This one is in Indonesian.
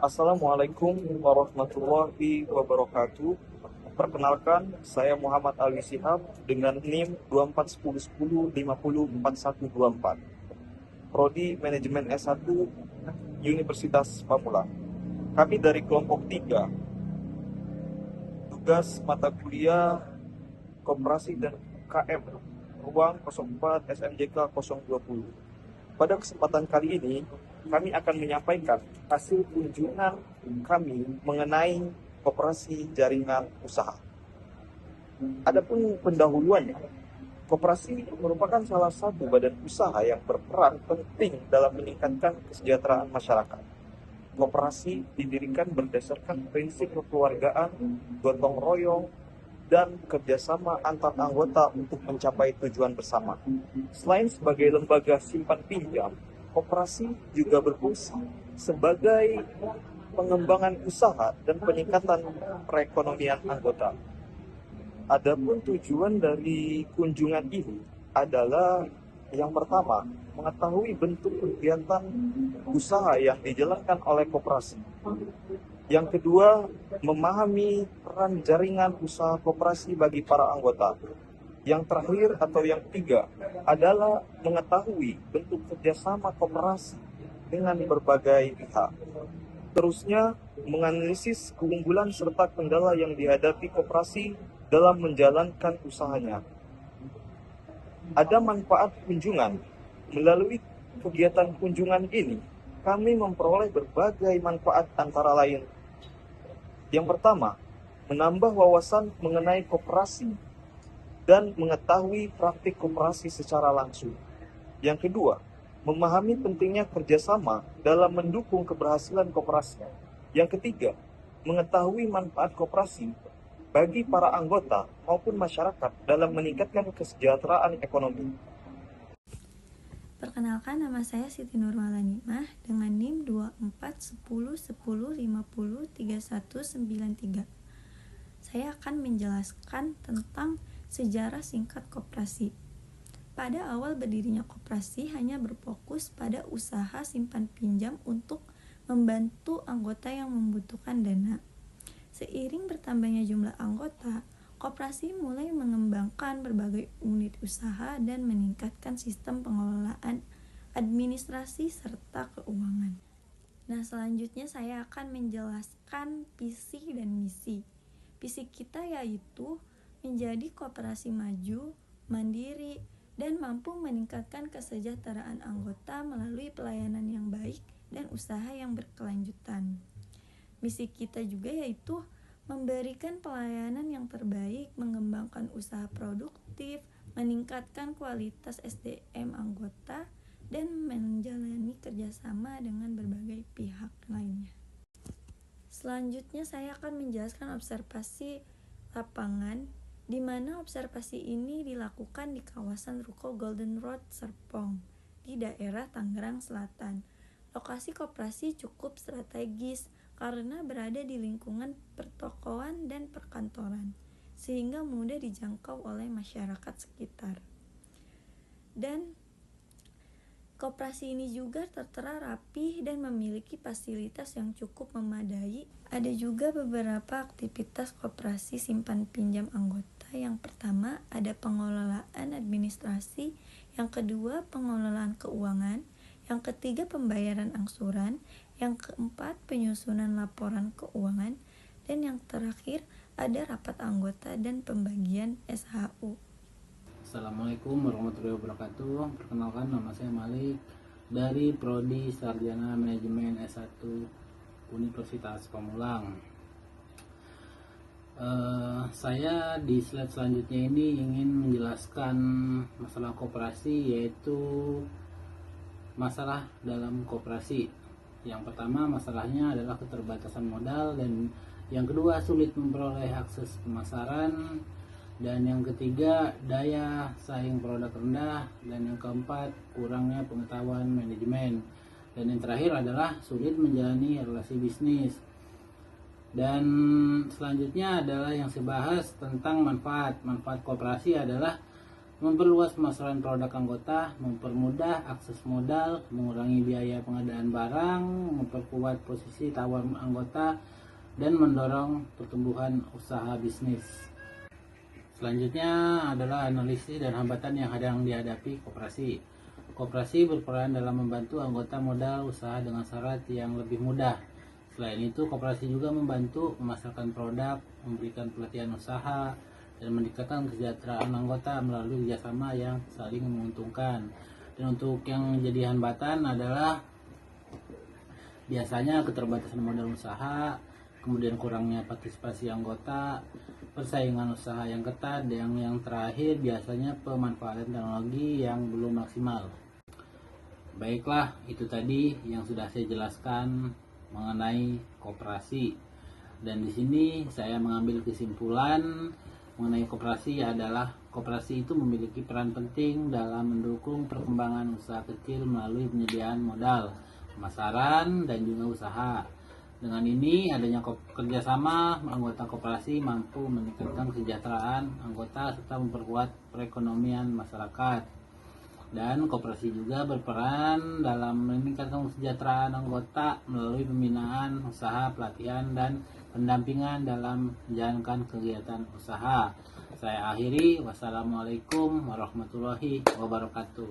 Assalamualaikum warahmatullahi wabarakatuh. Perkenalkan, saya Muhammad Ali Shihab dengan NIM 241010504124. Prodi Manajemen S1 Universitas Pamulang. Kami dari kelompok 3, tugas mata kuliah Koperasi dan KM, ruang 04 SMJK 020. Pada kesempatan kali ini, kami akan menyampaikan hasil kunjungan kami mengenai koperasi jaringan usaha. Adapun pendahuluannya, koperasi merupakan salah satu badan usaha yang berperan penting dalam meningkatkan kesejahteraan masyarakat. Koperasi didirikan berdasarkan prinsip kekeluargaan, gotong royong, dan kerjasama antar anggota untuk mencapai tujuan bersama. Selain sebagai lembaga simpan pinjam, koperasi juga berfungsi sebagai pengembangan usaha dan peningkatan perekonomian anggota. Adapun tujuan dari kunjungan ini adalah yang pertama, mengetahui bentuk kegiatan usaha yang dijalankan oleh koperasi. Yang kedua, memahami peran jaringan usaha koperasi bagi para anggota. Yang terakhir atau yang ketiga adalah mengetahui bentuk kerjasama koperasi dengan berbagai pihak. Terusnya, menganalisis keunggulan serta kendala yang dihadapi koperasi dalam menjalankan usahanya. Ada manfaat kunjungan. Melalui kegiatan kunjungan ini, kami memperoleh berbagai manfaat antara lain. Yang pertama, menambah wawasan mengenai koperasi dan mengetahui praktik koperasi secara langsung. Yang kedua, memahami pentingnya kerjasama dalam mendukung keberhasilan koperasi. Yang ketiga, mengetahui manfaat koperasi bagi para anggota maupun masyarakat dalam meningkatkan kesejahteraan ekonomi. Perkenalkan, nama saya Siti Nurmalanimah dengan NIM 241010503193. Saya akan menjelaskan tentang sejarah singkat koperasi. Pada awal berdirinya koperasi hanya berfokus pada usaha simpan pinjam untuk membantu anggota yang membutuhkan dana. Seiring bertambahnya jumlah anggota, koperasi mulai mengembangkan berbagai unit usaha dan meningkatkan sistem pengelolaan, administrasi, serta keuangan. Nah, selanjutnya saya akan menjelaskan visi dan misi. Visi kita yaitu menjadi koperasi maju, mandiri, dan mampu meningkatkan kesejahteraan anggota melalui pelayanan yang baik dan usaha yang berkelanjutan. Misi kita juga yaitu memberikan pelayanan yang terbaik, mengembangkan usaha produktif, meningkatkan kualitas SDM anggota, dan menjalani kerjasama dengan berbagai pihak lainnya. Selanjutnya saya akan menjelaskan observasi lapangan, di mana observasi ini dilakukan di kawasan Ruko Golden Road Serpong, di daerah Tangerang Selatan. Lokasi koperasi cukup strategis karena berada di lingkungan pertokoan dan perkantoran, sehingga mudah dijangkau oleh masyarakat sekitar. Dan koperasi ini juga tertera rapi dan memiliki fasilitas yang cukup memadai. Ada juga beberapa aktivitas koperasi simpan pinjam anggota. Yang pertama, ada pengelolaan administrasi. Yang kedua, pengelolaan keuangan. Yang ketiga, pembayaran angsuran. Yang keempat, penyusunan laporan keuangan. Dan yang terakhir, ada rapat anggota dan pembagian SHU. Assalamualaikum warahmatullahi wabarakatuh. Perkenalkan, nama saya Malik dari Prodi Sarjana Manajemen S1 Universitas Pamulang. Saya di slide selanjutnya ini ingin menjelaskan masalah koperasi, yaitu masalah dalam koperasi. Yang pertama, masalahnya adalah keterbatasan modal, dan yang kedua, sulit memperoleh akses pemasaran, dan yang ketiga, daya saing produk rendah, dan yang keempat, kurangnya pengetahuan manajemen, dan yang terakhir adalah sulit menjalani relasi bisnis. Dan selanjutnya adalah yang saya bahas tentang manfaat koperasi adalah memperluas pemasaran produk anggota, mempermudah akses modal, mengurangi biaya pengadaan barang, memperkuat posisi tawar anggota, dan mendorong pertumbuhan usaha bisnis. Selanjutnya adalah analisis dan hambatan yang kadang dihadapi koperasi. Koperasi berperan dalam membantu anggota modal usaha dengan syarat yang lebih mudah. Selain itu, koperasi juga membantu memasarkan produk, memberikan pelatihan usaha, dan meningkatkan kesejahteraan anggota melalui kerjasama yang saling menguntungkan. Dan untuk yang jadi hambatan adalah biasanya keterbatasan modal usaha, kemudian kurangnya partisipasi anggota, persaingan usaha yang ketat, dan yang terakhir biasanya pemanfaatan teknologi yang belum maksimal. Baiklah, itu tadi yang sudah saya jelaskan mengenai koperasi. Dan di sini saya mengambil kesimpulan mengenai koperasi adalah koperasi itu memiliki peran penting dalam mendukung perkembangan usaha kecil melalui penyediaan modal, pemasaran, dan juga usaha. Dengan ini, adanya kerjasama anggota koperasi mampu meningkatkan kesejahteraan anggota serta memperkuat perekonomian masyarakat. Dan koperasi juga berperan dalam meningkatkan kesejahteraan anggota melalui pembinaan usaha, pelatihan, dan pendampingan dalam menjalankan kegiatan usaha. Saya akhiri, wassalamualaikum warahmatullahi wabarakatuh.